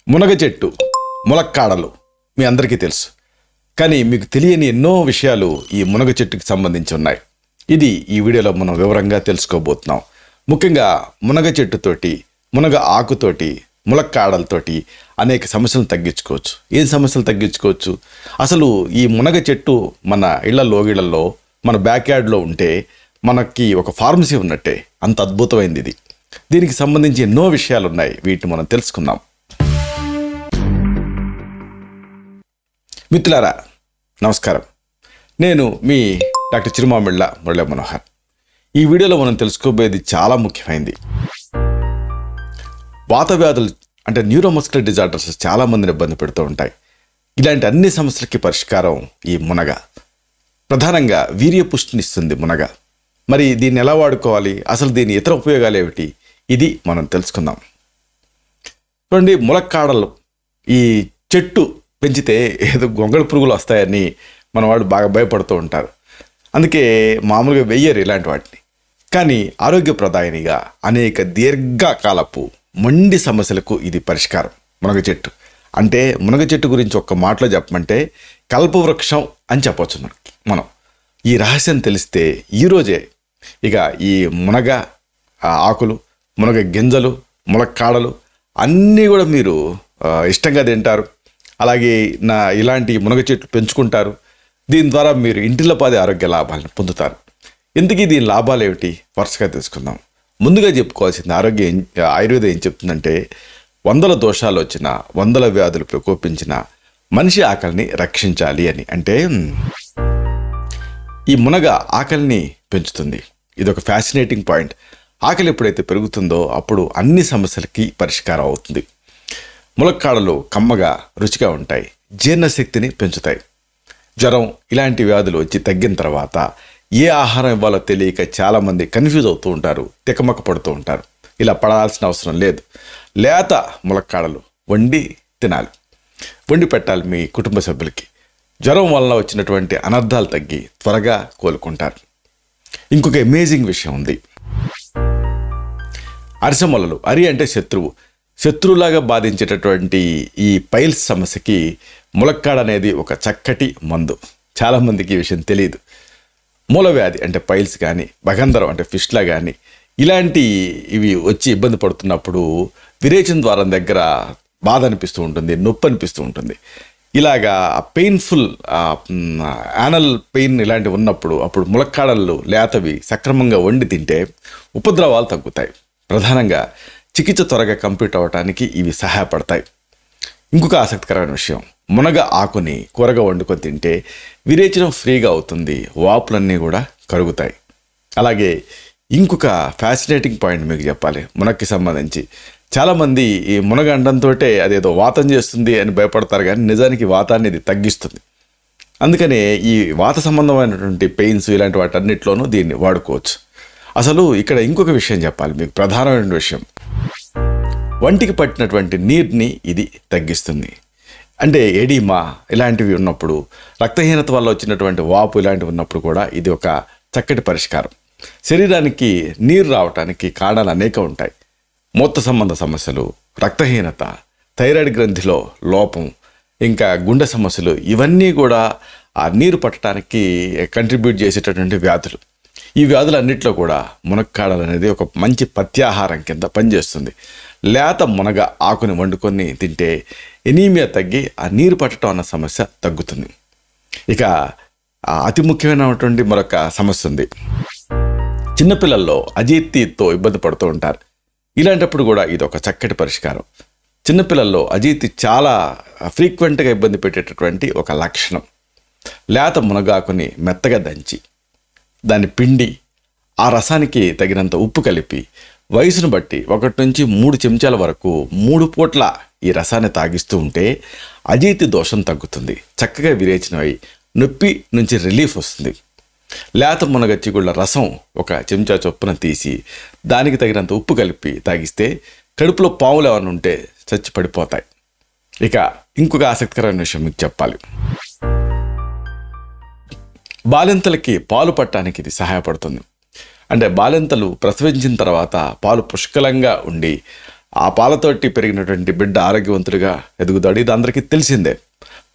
మునగ చెట్టు, ములక్కాడలు మీ అందరికీ తెలుసు. కానీ మీకు తెలియని ఎన్నో విషయాలు ఈ మునగ చెట్టుకి సంబంధించి ఉన్నాయి. ఇది ఈ వీడియోలో మనం వివరంగా తెలుసుకోబోతున్నాం. ముఖ్యంగా మునగ చెట్టుతోటి, మునగ ఆకుతోటి, ములక్కాడలతోటి అనేక సమస్యలను తగ్గించుకోవచ్చు. ఏం సమస్యలు తగ్గించుకోవచ్చు? అసలు ఈ మునగ చెట్టు మన ఇళ్లలో మన బ్యాక్ యార్డ్లో ఉంటే మనకి ఒక ఫార్మసీ ఉన్నట్టే. అంత అద్భుతమైంది ఇది. దీనికి సంబంధించి ఎన్నో విషయాలు ఉన్నాయి. వీటిని మనం తెలుసుకుందాం. మిత్రులారా నమస్కారం. నేను మీ డాక్టర్ చిరుమామిళ్ళ మురళీ మనోహర్. ఈ వీడియోలో మనం తెలుసుకోబోయేది చాలా ముఖ్యమైనది. వాత వ్యాధులు అంటే న్యూరోమస్కులర్ డిజార్డర్స్ చాలామందిని ఇబ్బంది పెడుతూ ఉంటాయి. ఇలాంటి అన్ని సమస్యలకి పరిష్కారం ఈ మునగ. ప్రధానంగా వీర్యపుష్టినిస్తుంది మునగ. మరి దీన్ని ఎలా వాడుకోవాలి, అసలు దీని ఇతర ఉపయోగాలు ఏమిటి, ఇది మనం తెలుసుకుందాం. చూడండి, ములక్కాడలు ఈ చెట్టు పెంచితే ఏదో గొంగళి పురుగులు వస్తాయని మనవాడు బాగా భయపడుతూ ఉంటారు. అందుకే మామూలుగా వెయ్యరు ఇలాంటి వాటిని. కానీ ఆరోగ్యప్రదాయనిగా అనేక దీర్ఘకాలపు మొండి సమస్యలకు ఇది పరిష్కారం. మునగ చెట్టు అంటే, మునగ చెట్టు గురించి ఒక్క మాటలో చెప్పమంటే కల్పవృక్షం అని చెప్పవచ్చు. మనం ఈ రహస్యం తెలిస్తే ఈరోజే ఇక ఈ మునగ ఆకులు, మునగ గింజలు, ములక్కాడలు అన్నీ కూడా మీరు ఇష్టంగా తింటారు. అలాగే ఇలాంటి మునగ చెట్లు పెంచుకుంటారు. దీని ద్వారా మీరు ఇంటిల్లపాది ఆరోగ్య లాభాలను పొందుతారు. ఎందుకు దీని లాభాలు ఏమిటి వరుసగా తెలుసుకుందాం. ముందుగా చెప్పుకోవాల్సింది ఆయుర్వేదం ఏం చెప్తుందంటే, 100 దోషాలు వచ్చినా, 100 వ్యాధులు ప్రకోపించిన మనిషి ఆకలిని రక్షించాలి అని. అంటే ఈ మునగ ఆకలిని పెంచుతుంది. ఇది ఒక ఫ్యాసినేటింగ్ పాయింట్. ఆకలి ఎప్పుడైతే పెరుగుతుందో అప్పుడు అన్ని సమస్యలకి పరిష్కారం అవుతుంది. ములక్కాడలు కమ్మగా రుచిగా ఉంటాయి, జీర్ణశక్తిని పెంచుతాయి. జ్వరం ఇలాంటి వ్యాధులు వచ్చి తగ్గిన తర్వాత ఏ ఆహారం ఇవ్వాలో తెలియక చాలామంది కన్ఫ్యూజ్ అవుతూ ఉంటారు, తికమక పడుతూ ఉంటారు. ఇలా పడాల్సిన అవసరం లేదు. లేత ములక్కాడలు వండి తినాలి, వండి పెట్టాలి మీ కుటుంబ సభ్యులకి. జ్వరం వలన వచ్చినటువంటి అనర్థాలు తగ్గి త్వరగా కోలుకుంటారు. ఇంకొక అమేజింగ్ విషయం ఉంది. అరిసెమొలలు, అరి అంటే శత్రువులాగా బాధించేటటువంటి ఈ పైల్స్ సమస్యకి ములక్కాడ అనేది ఒక చక్కటి మందు. చాలామందికి ఈ విషయం తెలియదు. మూలవ్యాధి అంటే పైల్స్ కానీ, భగంధరం అంటే ఫిస్టులా కానీ ఇలాంటి ఇవి వచ్చి ఇబ్బంది పడుతున్నప్పుడు విరేచన ద్వారం దగ్గర బాధ అనిపిస్తూ ఉంటుంది, నొప్పి అనిపిస్తూ ఉంటుంది. ఇలాగా పెయిన్ఫుల్ యానల్ పెయిన్ ఇలాంటివి ఉన్నప్పుడు అప్పుడు ములక్కాడలు లేతవి సక్రమంగా వండి తింటే ఉపద్రవాలు తగ్గుతాయి. ప్రధానంగా చికిత్స త్వరగా కంప్లీట్ అవ్వడానికి ఇవి సహాయపడతాయి. ఇంకొక ఆసక్తికరమైన విషయం, మునగ ఆకుని కూరగా వండుకొని తింటే విరేచనం ఫ్రీగా అవుతుంది, వాపులన్నీ కూడా కరుగుతాయి. అలాగే ఇంకొక ఫ్యాసినేటింగ్ పాయింట్ మీకు చెప్పాలి మునక్కి సంబంధించి. చాలామంది ఈ మునగ అండంతో అదేదో వాతం చేస్తుంది అని భయపడతారు, కానీ నిజానికి వాతాన్ని ఇది తగ్గిస్తుంది. అందుకనే ఈ వాత సంబంధమైనటువంటి పెయిన్స్ ఇలాంటి వాటన్నిటిలోనూ దీన్ని వాడుకోవచ్చు. అసలు ఇక్కడ ఇంకొక విషయం చెప్పాలి మీకు, ప్రధానమైన విషయం. వంటికి పట్టినటువంటి నీరుని ఇది తగ్గిస్తుంది. అంటే ఎడిమా ఇలాంటివి ఉన్నప్పుడు, రక్తహీనత వల్ల వచ్చినటువంటి వాపు ఇలాంటివి ఉన్నప్పుడు కూడా ఇది ఒక చక్కటి పరిష్కారం. శరీరానికి నీరు రావడానికి కారణాలు అనేక ఉంటాయి. మూత్ర సంబంధ సమస్యలు, రక్తహీనత, థైరాయిడ్ గ్రంథిలో లోపం, ఇంకా గుండె సమస్యలు, ఇవన్నీ కూడా ఆ నీరు పట్టడానికి కంట్రిబ్యూట్ చేసేటటువంటి వ్యాధులు. ఈ వ్యాధులన్నింటిలో కూడా మునక్కాడలు అనేది ఒక మంచి పత్యాహారం కింద పనిచేస్తుంది. లేత మునగ ఆకుని వండుకొని తింటే ఎనీమియా తగ్గి ఆ నీరు పట్టడం అన్న సమస్య తగ్గుతుంది. ఇక అతి ముఖ్యమైనటువంటి మరొక సమస్య ఉంది. చిన్నపిల్లల్లో అజీర్తితో ఇబ్బంది పడుతూ ఉంటారు. ఇలాంటప్పుడు కూడా ఇది ఒక చక్కటి పరిష్కారం. చిన్నపిల్లల్లో అజీర్తి చాలా ఫ్రీక్వెంట్గా ఇబ్బంది పెట్టేటటువంటి ఒక లక్షణం. లేత మునగాకుని మెత్తగా దంచి దాన్ని పిండి ఆ రసానికి తగినంత ఉప్పు కలిపి వయసును బట్టి 1 నుంచి 3 చెంచాల వరకు 3 పూట్ల ఈ రసాన్ని తాగిస్తూ ఉంటే అజీర్తి దోషం తగ్గుతుంది. చక్కగా విరేచనమై నొప్పి నుంచి రిలీఫ్ వస్తుంది. లేత మునగ చిగుళ్ళ రసం 1 చెంచా చొప్పున తీసి దానికి తగినంత ఉప్పు కలిపి తాగిస్తే కడుపులో పావులు ఏమైనా ఉంటే చచ్చి పడిపోతాయి. ఇక ఇంకొక ఆసక్తికరమైన విషయం మీకు చెప్పాలి. బాలింతలకి పాలు పట్టడానికి ఇది సహాయపడుతుంది. అంటే బాలింతలు ప్రసవించిన తర్వాత పాలు పుష్కలంగా ఉండి ఆ పాలతోటి పెరిగినటువంటి బిడ్డ ఆరోగ్యవంతుడిగా ఎదుగుతాడు. ఇది అందరికీ తెలిసిందే.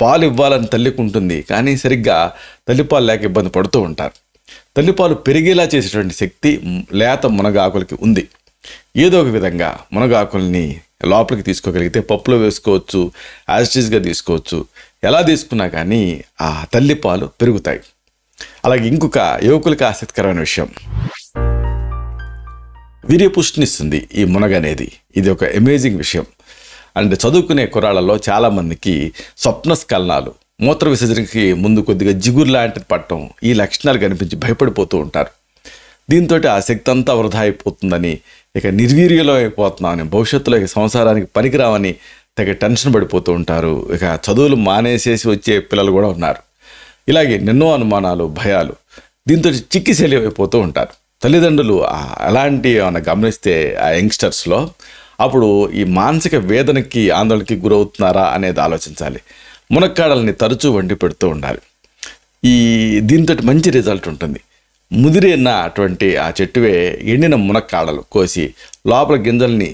పాలు ఇవ్వాలని తల్లికి ఉంటుంది, కానీ సరిగ్గా తల్లిపాలు లేక ఇబ్బంది పడుతూ ఉంటారు. తల్లిపాలు పెరిగేలా చేసేటువంటి శక్తి లేత మునగాకులకి ఉంది. ఏదో ఒక విధంగా మునగాకుల్ని లోపలికి తీసుకోగలిగితే పప్పులో వేసుకోవచ్చు, యాజిటీస్గా తీసుకోవచ్చు. ఎలా తీసుకున్నా కానీ ఆ తల్లిపాలు పెరుగుతాయి. అలాగే ఇంకొక యువకులకి ఆసక్తికరమైన విషయం, వీర్యపుష్టినిస్తుంది ఈ మునగ అనేది. ఇది ఒక అమేజింగ్ విషయం. అంటే చదువుకునే కుర్రాళ్ళలో చాలామందికి స్వప్నస్ఖలనాలు, మూత్ర విసర్జనకి ముందు కొద్దిగా జిగురు లాంటిది పట్టడం, ఈ లక్షణాలు కనిపించి భయపడిపోతూ ఉంటారు. దీంతో ఆ శక్తి అంతా వృధా అయిపోతుందని, ఇక నిర్వీర్యంలో అయిపోతున్నామని, భవిష్యత్తులో ఇక సంసారానికి పనికిరావని తెగ టెన్షన్ పడిపోతూ ఉంటారు. ఇక చదువులు మానేసేసి వచ్చే పిల్లలు కూడా ఉన్నారు. ఇలాగే ఎన్నో అనుమానాలు, భయాలు, దీంతో చిక్కిశల్య అయిపోతూ ఉంటారు. తల్లిదండ్రులు అలాంటి ఏమైనా గమనిస్తే ఆ యంగ్స్టర్స్లో అప్పుడు ఈ మానసిక వేదనకి, ఆందోళనకి గురవుతున్నారా అనేది ఆలోచించాలి. మునక్కాడల్ని తరచూ వండి పెడుతూ ఉండాలి. దీంతో మంచి రిజల్ట్ ఉంటుంది. ముదిరిన అటువంటి ఆ చెట్టువే ఎండిన మునక్కాడలు కోసి లోపల గింజల్ని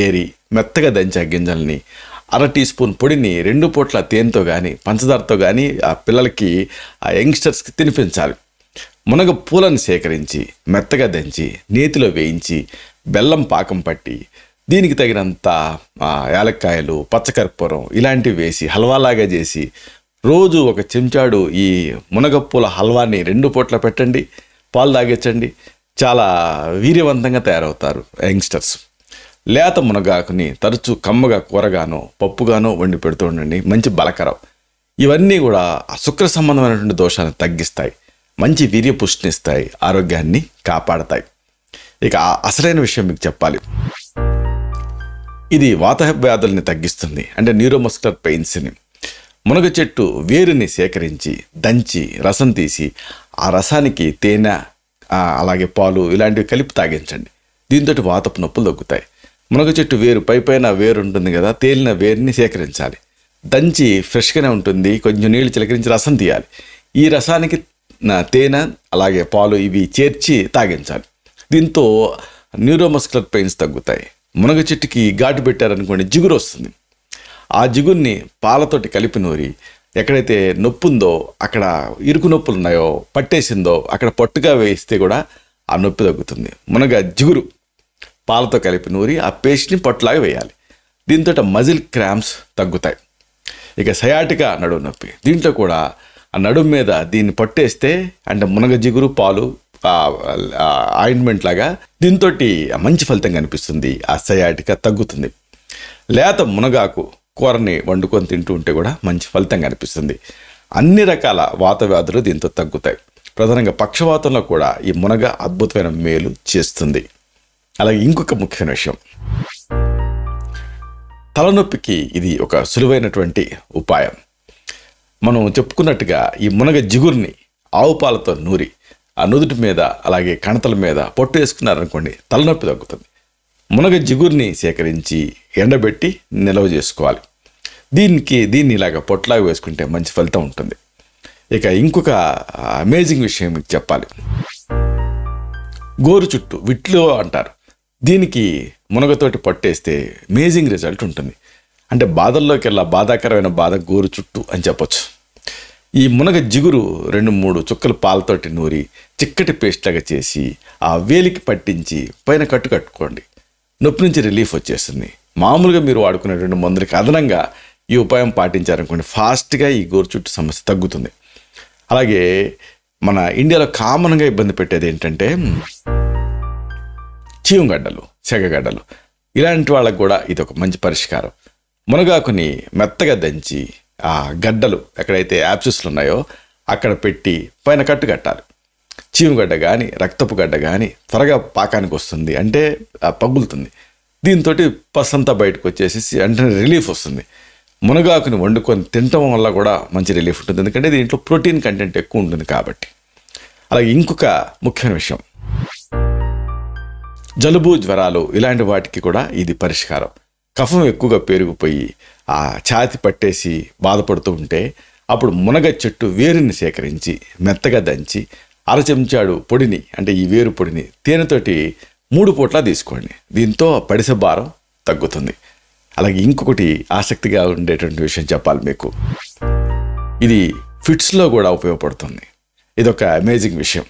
ఏరి మెత్తగా దంచి ఆ గింజల్ని 1/2 టీ స్పూన్ పొడిని 2 పూట్ల తేనెతో కానీ పంచదారతో కానీ ఆ పిల్లలకి, ఆ యంగ్స్టర్స్కి తినిపించాలి. మునగ పూలను సేకరించి మెత్తగా దంచి నేతిలో వేయించి బెల్లం పాకం పట్టి దీనికి తగినంత యాలక్కాయలు, పచ్చకర్పూరం ఇలాంటివి వేసి హల్వాలాగా చేసి రోజు 1 చెంచాడు ఈ మునగపూల హల్వాని 2 పూట్ల పెట్టండి, పాలు తాగించండి. చాలా వీర్యవంతంగా తయారవుతారు యంగ్స్టర్స్. లేత మునగాకుని తరచూ కమ్మగా కూరగానో పప్పుగానో వండి పెడుతూ ఉండండి. మంచి బలకరం. ఇవన్నీ కూడా శుక్ర సంబంధమైనటువంటి దోషాలను తగ్గిస్తాయి, మంచి వీర్యపుష్టినిస్తాయి, ఆరోగ్యాన్ని కాపాడతాయి. ఇక అసలైన విషయం మీకు చెప్పాలి, ఇది వాత వ్యాధుల్ని తగ్గిస్తుంది. అంటే న్యూరోమస్కులర్ పెయిన్స్ని. మునగ చెట్టు వేరుని సేకరించి దంచి రసం తీసి ఆ రసానికి తేనె అలాగే పాలు ఇలాంటివి కలిపి తాగించండి. దీంతో వాతపు నొప్పులు తగ్గుతాయి. మునగ చెట్టు వేరు పైన వేరు ఉంటుంది కదా, తేలిన వేరుని సేకరించాలి. దంచి ఫ్రెష్గానే ఉంటుంది. కొంచెం నీళ్లు చిలకరించి రసం తీయాలి. ఈ రసానికి తేనె అలాగే పాలు ఇవి చేర్చి తాగించాలి. దీంతో న్యూరోమస్కులర్ పెయిన్స్ తగ్గుతాయి. మునగ చెట్టుకి ఘాటు పెట్టారనుకోండి, జిగురు వస్తుంది. ఆ జిగుర్ని పాలతోటి కలిపి నూరి ఎక్కడైతే నొప్పి ఉందో, అక్కడ ఇరుకు నొప్పులు ఉన్నాయో, పట్టేసిందో అక్కడ పట్టుగా వేయిస్తే కూడా ఆ నొప్పి తగ్గుతుంది. మునగ జిగురు పాలతో కలిపి నూరి ఆ పేస్ట్ని పట్టులాగా వేయాలి. దీంతో మజిల్ క్రాంప్స్ తగ్గుతాయి. ఇక సయాటికా నడుము నొప్పి, దీంట్లో కూడా ఆ నడుము మీద దీన్ని పట్టేస్తే, అంటే మునగ జిగురు పాలు ఆయింట్మెంట్ లాగా, దీంతో మంచి ఫలితం కనిపిస్తుంది. ఆ సయాటికా తగ్గుతుంది. లేత మునగాకు కూరని వండుకొని తింటూ ఉంటే కూడా మంచి ఫలితం కనిపిస్తుంది. అన్ని రకాల వాత వ్యాధులు దీంతో తగ్గుతాయి. ప్రధానంగా పక్షవాతంలో కూడా ఈ మునగ అద్భుతమైన మేలు చేస్తుంది. అలాగే ఇంకొక ముఖ్యమైన విషయం, తలనొప్పికి ఇది ఒక సులువైనటువంటి ఉపాయం. మనం చెప్పుకున్నట్టుగా ఈ మునగ జిగురుని ఆవు పాలతో నూరి ఆ నుదుటి మీద అలాగే కణతల మీద పొట్టు వేసుకున్నారనుకోండి, తలనొప్పి తగ్గుతుంది. మునగ జిగురుని సేకరించి ఎండబెట్టి నిల్వ చేసుకోవాలి. దీన్ని ఇలాగ పొట్లాగా వేసుకుంటే మంచి ఫలితం ఉంటుంది. ఇక ఇంకొక అమేజింగ్ విషయం మీకు చెప్పాలి, గోరు చుట్టు విట్లో అంటారు. దీనికి మునగతోటి పట్టేస్తే అమేజింగ్ రిజల్ట్ ఉంటుంది. అంటే బాధల్లోకి వెళ్ళా బాధాకరమైన బాధ గోరు చుట్టు అని చెప్పొచ్చు. ఈ మునగ జిగురు 2-3 చుక్కలు పాలతోటి నూరి చిక్కటి పేస్ట్ లాగా చేసి ఆ వేలికి పట్టించి పైన కట్టుకోండి. నొప్పి నుంచి రిలీఫ్ వచ్చేస్తుంది. మామూలుగా మీరు వాడుకునేటువంటి మందులకి అదనంగా ఈ ఉపాయం పాటించారనుకోండి, ఫాస్ట్గా ఈ గోరు చుట్టు సమస్య తగ్గుతుంది. అలాగే మన ఇండియాలో కామన్గా ఇబ్బంది పెట్టేది ఏంటంటే చీమగడ్డలు, సెగగడ్డలు. ఇలాంటి వాళ్ళకు కూడా ఇది ఒక మంచి పరిష్కారం. మునగాకుని మెత్తగా దంచి ఆ గడ్డలు ఎక్కడైతే యాప్సెస్లు ఉన్నాయో అక్కడ పెట్టి పైన కట్టాలి. చీమగడ్డ కానీ రక్తపు గడ్డ కానీ త్వరగా పాకానికి వస్తుంది, అంటే పగులుతుంది. దీంతో పసంతా బయటకు వచ్చేసి అంటే రిలీఫ్ వస్తుంది. మునగాకుని వండుకొని తినటం వల్ల కూడా మంచి రిలీఫ్ ఉంటుంది, ఎందుకంటే దీంట్లో ప్రోటీన్ కంటెంట్ ఎక్కువ ఉంటుంది కాబట్టి. అలాగే ఇంకొక ముఖ్యమైన విషయం, జలుబు, జ్వరాలు ఇలాంటి వాటికి కూడా ఇది పరిష్కారం. కఫం ఎక్కువగా పెరిగిపోయి ఆ ఛాతి పట్టేసి బాధపడుతూ ఉంటే అప్పుడు మునగ చెట్టు వేరుని సేకరించి మెత్తగా దంచి 1/2 చెంచాడు పొడిని, అంటే ఈ వేరు పొడిని తేనెతోటి 3 పూట్ల తీసుకోండి. దీంతో పడిసె భారం తగ్గుతుంది. అలాగే ఇంకొకటి ఆసక్తిగా ఉండేటువంటి విషయం చెప్పాలి మీకు. ఇది ఫిట్స్లో కూడా ఉపయోగపడుతుంది. ఇదొక అమేజింగ్ విషయం.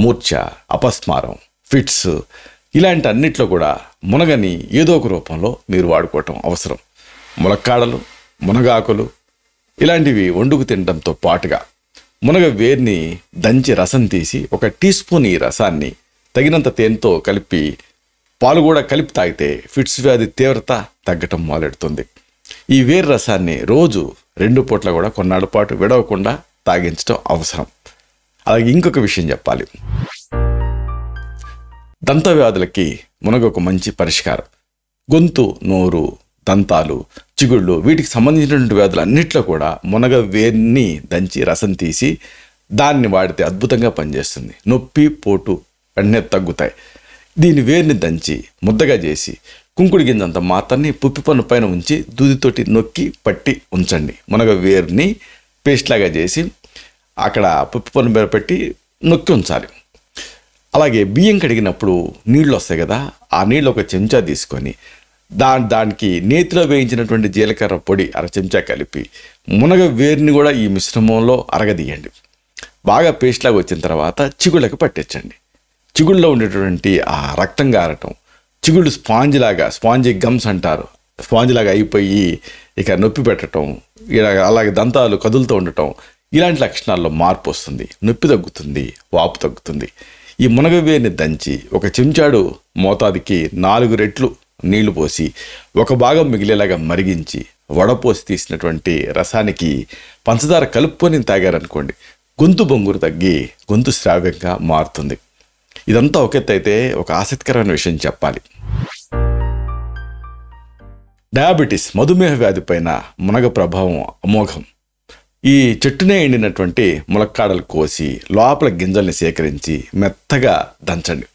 మూర్ఛ, అపస్మారం, ఫిట్స్ ఇలాంటి అన్నిట్లో కూడా మునగని ఏదో ఒక రూపంలో మీరు వాడుకోవటం అవసరం. ములక్కాడలు, మునగాకులు ఇలాంటివి వండుకు తినడంతో పాటుగా మునగ వేర్ని దంచి రసం తీసి 1 టీ స్పూన్ ఈ రసాన్ని తగినంత తేనెతో కలిపి పాలు కూడా కలిపి తాగితే ఫిట్స్ వ్యాధి తీవ్రత తగ్గటం మొదలెడుతుంది. ఈ వేరు రసాన్ని రోజు 2 పూట్ల కూడా కొన్నాళ్ళ పాటు విడవకుండా తాగించడం అవసరం. అలాగే ఇంకొక విషయం చెప్పాలి. దంత వ్యాధులకి మునగ ఒక మంచి పరిష్కారం. గొంతు, నోరు, దంతాలు, చిగుళ్ళు వీటికి సంబంధించినటువంటి వ్యాధులు అన్నిట్లో కూడా మునగ వేర్ని దంచి రసం తీసి దాన్ని వాడితే అద్భుతంగా పనిచేస్తుంది. నొప్పి, పోటు వెంటనే తగ్గుతాయి. దీని వేర్ని దంచి ముద్దగా చేసి కుంకుడి గింజంత మాత్రాన్ని పుప్పి పన్ను పైన ఉంచి దూదితోటి నొక్కి పట్టి ఉంచండి. మునగ వేర్ని పేస్ట్ లాగా చేసి అక్కడ పుప్పి పన్ను మీద పెట్టి నొక్కి ఉంచాలి. అలాగే బియ్యం కడిగినప్పుడు నీళ్ళు వస్తాయి కదా, ఆ నీళ్ళు 1 చెంచా తీసుకొని దానికి నేతిలో వేయించినటువంటి జీలకర్ర పొడి 1/2 చెంచా కలిపి మునగ వేర్ని కూడా ఈ మిశ్రమంలో అరగదీయండి. బాగా పేస్ట్ లాగా వచ్చిన తర్వాత చిగుళ్ళకి పట్టించండి. చిగుళ్ళలో ఉండేటువంటి ఆ రక్తం గారటం, చిగుళ్ళు స్పాంజీ గమ్స్ అంటారు, స్పాంజ్ లాగా అయిపోయి ఇక నొప్పి పెట్టడం, అలాగే దంతాలు కదులుతూ ఉండటం ఇలాంటి లక్షణాల్లో మార్పు వస్తుంది. నొప్పి తగ్గుతుంది, వాపు తగ్గుతుంది. ఈ మునగ వేర్ని దంచి 1 చెంచాడు మోతాదుకి 4 రెట్లు నీళ్లు పోసి 1 భాగం మిగిలేలాగా మరిగించి వడపోసి తీసినటువంటి రసానికి పంచదార కలుపుకొని తాగారనుకోండి, గొంతు బొంగురు తగ్గి గొంతు శ్రావ్యంగా మారుతుంది. ఇదంతా ఒక ఎత్తు అయితే ఒక ఆసక్తికరమైన విషయం చెప్పాలి. డయాబెటీస్, మధుమేహ వ్యాధి పైన మునగ ప్రభావం అమోఘం. ఈ చెట్టునే ఎండినటువంటి ములక్కాడలు కోసి లోపల గింజల్ని సేకరించి మెత్తగా దంచండి.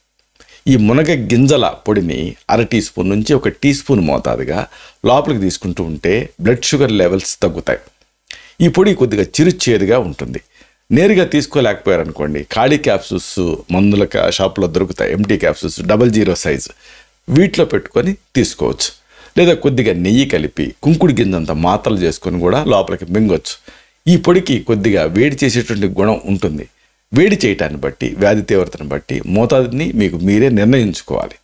ఈ మునగ గింజల పొడిని 1/2 టీ స్పూన్ నుంచి 1 టీ స్పూన్ మోతాదుగా లోపలికి తీసుకుంటూ ఉంటే బ్లడ్ షుగర్ లెవెల్స్ తగ్గుతాయి. ఈ పొడి కొద్దిగా చిరుచేదుగా ఉంటుంది. నేరుగా తీసుకోలేకపోయారనుకోండి, ఖాళీ క్యాప్సూల్స్ మందుల షాపులో దొరుకుతాయి, ఎంటీ క్యాప్సూల్స్ 00 సైజు, వీటిలో పెట్టుకొని తీసుకోవచ్చు. లేదా కొద్దిగా నెయ్యి కలిపి కుంకుడి గింజంత మాత్రలు చేసుకొని కూడా లోపలికి మింగొచ్చు. ఈ పొడికి కొద్దిగా వేడి చేసేటువంటి గుణం ఉంటుంది. వేడి చేయటాన్ని బట్టి, వ్యాధి తీవ్రతను బట్టి మోతాదుని మీకు మీరే నిర్ణయించుకోవాలి.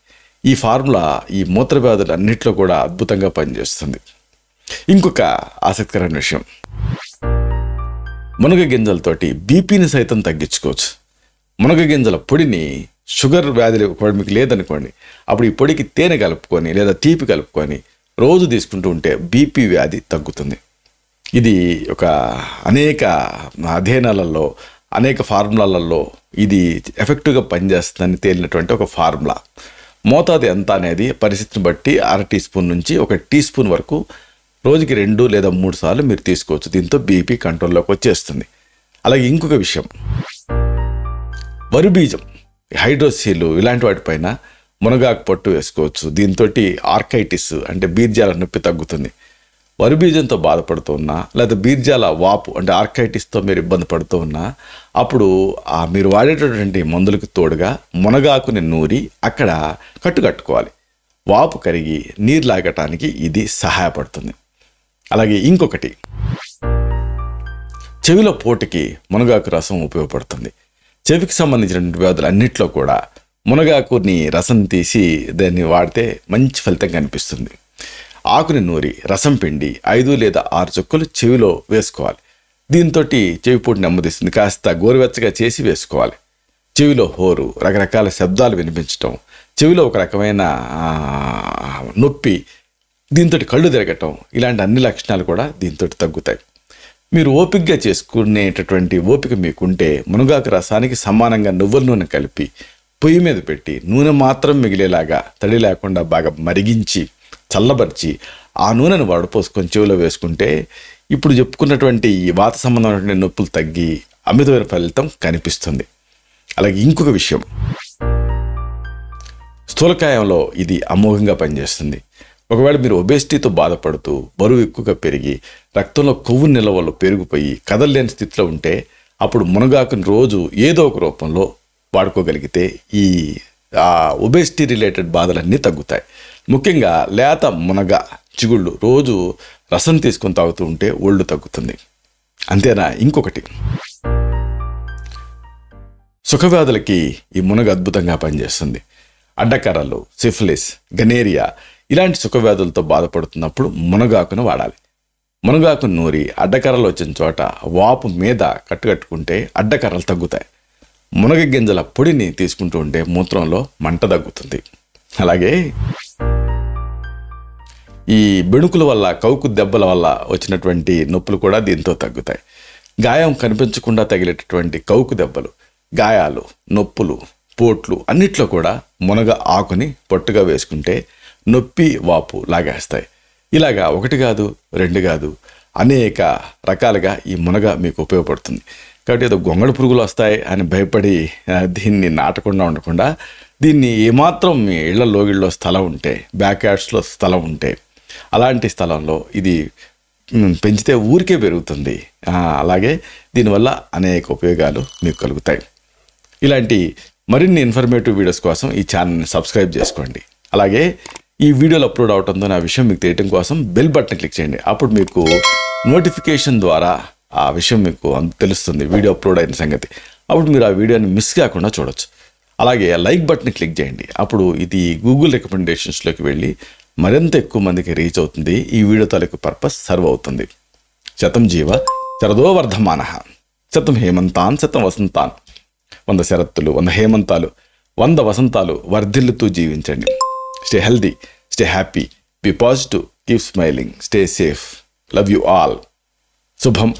ఈ ఫార్ములా ఈ మూత్ర వ్యాధులు అన్నింటిలో కూడా అద్భుతంగా పనిచేస్తుంది. ఇంకొక ఆసక్తికరమైన విషయం, మునగ గింజలతోటి బీపీని సైతం తగ్గించుకోవచ్చు. మునగ గింజల పొడిని షుగర్ వ్యాధులు మీకు లేదనుకోండి, అప్పుడు ఈ పొడికి తేనె కలుపుకొని లేదా తీపి కలుపుకొని రోజు తీసుకుంటూ ఉంటే బీపీ వ్యాధి తగ్గుతుంది. ఇది ఒక అనేక అధ్యయనాలలో, అనేక ఫార్ములాలలో ఇది ఎఫెక్టివ్గా పనిచేస్తుందని తేలినటువంటి ఒక ఫార్ములా. మోతాదు ఎంత అనేది పరిస్థితిని బట్టి 1/2 టీ స్పూన్ నుంచి 1 టీ స్పూన్ వరకు రోజుకి 2 లేదా 3 సార్లు మీరు తీసుకోవచ్చు. దీంతో బీపీ కంట్రోల్లోకి వచ్చేస్తుంది. అలాగే ఇంకొక విషయం, వరి బీజం, హైడ్రోసీలు ఇలాంటి వాటిపైన మునగాకు పట్టు వేసుకోవచ్చు. దీంతో ఆర్కైటిస్ అంటే బీర్జాల నొప్పి తగ్గుతుంది. వరి బీజంతో బాధపడుతూ ఉన్నా లేదా బీర్జాల వాపు అంటే ఆర్కైటిస్తో మీరు ఇబ్బంది పడుతూ ఉన్నా అప్పుడు మీరు వాడేటటువంటి మందులకు తోడుగా మునగాకుని నూరి అక్కడ కట్టుకోవాలి. వాపు కరిగి నీరు లాగటానికి ఇది సహాయపడుతుంది. అలాగే ఇంకొకటి, చెవిలో పోటుకి మునగాకు రసం ఉపయోగపడుతుంది. చెవికి సంబంధించినటువంటి వ్యాధులు అన్నింటిలో కూడా మునగాకుని రసం తీసి దాన్ని వాడితే మంచి ఫలితం కనిపిస్తుంది. ఆకుని నూరి రసం పిండి 5 లేదా 6 చుక్కలు చెవిలో వేసుకోవాలి. దీంతో చెవిపోటు నెమ్మదిస్తుంది. కాస్త గోరువెచ్చగా చేసి వేసుకోవాలి. చెవిలో హోరు, రకరకాల శబ్దాలు వినిపించటం, చెవిలో ఒక రకమైన నొప్పి, దీంతో కళ్ళు తిరగటం ఇలాంటి అన్ని లక్షణాలు కూడా దీంతో తగ్గుతాయి. మీరు ఓపికగా చేసుకునేటటువంటి ఓపిక మీకుంటే మునగాకు రసానికి సమానంగా నువ్వుల నూనె కలిపి పొయ్యి మీద పెట్టి నూనె మాత్రం మిగిలేలాగా తడి లేకుండా బాగా మరిగించి చల్లబరిచి ఆ నూనెను వడపోసుకొని చెవిలో వేసుకుంటే ఇప్పుడు చెప్పుకున్నటువంటి ఈ వాత సంబంధమైనటువంటి నొప్పులు తగ్గి అమితమైన ఫలితం కనిపిస్తుంది. అలాగే ఇంకొక విషయం, స్థూలకాయంలో ఇది అమోఘంగా పనిచేస్తుంది. ఒకవేళ మీరు ఒబేసిటీతో బాధపడుతూ బరువు ఎక్కువగా పెరిగి రక్తంలో కొవ్వు నిల్వలు పెరిగిపోయి కదలలేని స్థితిలో ఉంటే అప్పుడు మునగాకుని రోజు ఏదో ఒక రూపంలో వాడుకోగలిగితే ఈ ఒబేసిటీ రిలేటెడ్ బాధలన్నీ తగ్గుతాయి. ముఖ్యంగా లేత మునగ చిగుళ్ళు రోజు రసం తీసుకొని తాగుతూ ఉంటే ఒళ్ళు తగ్గుతుంది. అంతేనా, ఇంకొకటి, సుఖవ్యాధులకి ఈ మునగ అద్భుతంగా పనిచేస్తుంది. అడ్డకర్రలు, సిఫిలిస్, గనేరియా ఇలాంటి సుఖవ్యాధులతో బాధపడుతున్నప్పుడు మునగాకును వాడాలి. మునగాకును నూరి అడ్డకర్రలు వచ్చిన చోట వాపు మీద కట్టుకుంటే అడ్డకర్రలు తగ్గుతాయి. మునగ గింజల పొడిని తీసుకుంటూ ఉంటే మూత్రంలో మంట తగ్గుతుంది. అలాగే ఈ బెణుకుల వల్ల, కౌకు దెబ్బల వల్ల వచ్చినటువంటి నొప్పులు కూడా దీంతో తగ్గుతాయి. గాయం కనిపించకుండా తగిలేటటువంటి కౌకు దెబ్బలు, గాయాలు, నొప్పులు, పోట్లు అన్నిట్లో కూడా మునగ ఆకుని పొట్టుగా వేసుకుంటే నొప్పి, వాపు లాగేస్తాయి. ఇలాగా ఒకటి కాదు, రెండు కాదు, అనేక రకాలుగా ఈ మునగ మీకు ఉపయోగపడుతుంది. కాబట్టి ఏదో గొంగళి పురుగులు వస్తాయి అని భయపడి దీన్ని నాటకుండా ఉండకుండా, దీన్ని ఏమాత్రం మీ ఇళ్లలో స్థలం ఉంటే, బ్యాక్ యార్డ్స్లో స్థలం ఉంటే, అలాంటి స్థలంలో ఇది పెంచితే ఊరికే పెరుగుతుంది. అలాగే దీనివల్ల అనేక ఉపయోగాలు మీకు కలుగుతాయి. ఇలాంటి మరిన్ని ఇన్ఫర్మేటివ్ వీడియోస్ కోసం ఈ ఛానల్ని సబ్స్క్రైబ్ చేసుకోండి. అలాగే ఈ వీడియోలు అప్లోడ్ అవడంతో ఆ విషయం మీకు తెలియటం కోసం బెల్ బటన్ క్లిక్ చేయండి. అప్పుడు మీకు నోటిఫికేషన్ ద్వారా ఆ విషయం మీకు తెలుస్తుంది, వీడియో అప్లోడ్ అయిన సంగతి. అప్పుడు మీరు ఆ వీడియోని మిస్ కాకుండా చూడొచ్చు. అలాగే లైక్ బటన్ క్లిక్ చేయండి. అప్పుడు ఇది గూగుల్ రికమెండేషన్స్లోకి వెళ్ళి మరింత ఎక్కువ మందికి రీచ్ అవుతుంది. ఈ వీడియో తాలూకు పర్పస్ సర్వ్ అవుతుంది. శతం జీవ శరదో వర్ధమానః, శతం హేమంతాన్ శతం వసంతాన్. 100 శరత్తులు, 100 హేమంతాలు, 100 వసంతాలు వర్ధిల్లుతూ జీవించండి. Stay healthy, stay happy, be positive, keep smiling, stay safe. Love you all. శుభం.